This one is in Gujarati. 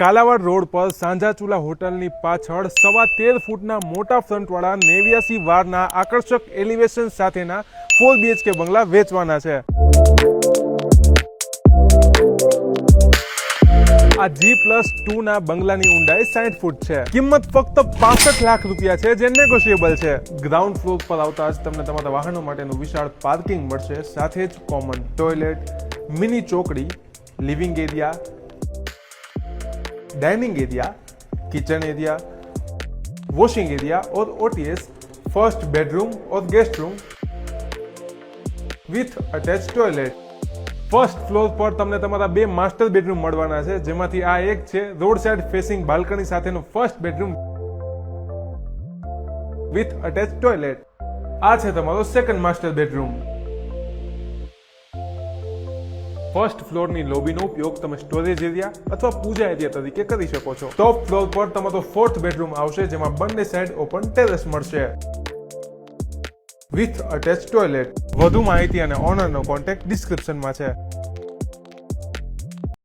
કાલાવાડ રોડ પર સાંજાચુલા હોટલની પાછળ 13.5 ફૂટના મોટા ફ્રન્ટવાળા 89 વારના આકર્ષક એલિવેશન સાથેના 4 BHK બંગલા વેચવાના છે। આ G+2 ના બંગલાની ઊંડાઈ 60 ફૂટ છે। કિંમત ફક્ત 65 લાખ રૂપિયા છે, જે નેગોશિયેબલ છે। ગ્રાઉન્ડ ફ્લોર પર આવતા જ તમને તમારા વાહનો માટેનું વિશાળ પાર્કિંગ મળશે, સાથે જ કોમન ટોયલેટ, મિની ચોકડી, living area, dining area, kitchen area, washing area और OTS, फर्स्ट बेडरूम और guest room with attach toilet. First floor पर તમને તમારા બે માસ્ટર બેડરૂમ મળવાના છે, જેમાંથી આ એક છે રોડ સાઇડ ફેસિંગ બાલ્કની સાથેનો first bedroom with attach toilet. આ છે તમારો સેકન્ડ માસ્ટર બેડરૂમ। ફર્સ્ટ ફ્લોરની લોબીનો ઉપયોગ તમે સ્ટોરેજ એરિયા અથવા પૂજા એરિયા તરીકે કરી શકો છો। ટોપ ફ્લોર પર તમારો ફોર્થ બેડરૂમ આવશે, જેમાં બંને સાઈડ ઓપન ટેરેસ મળશે વિથ અટેચ ટોયલેટ। વધુ માહિતી અને ઓનરનો કોન્ટેક્ટ ડિસ્ક્રિપ્શનમાં છે।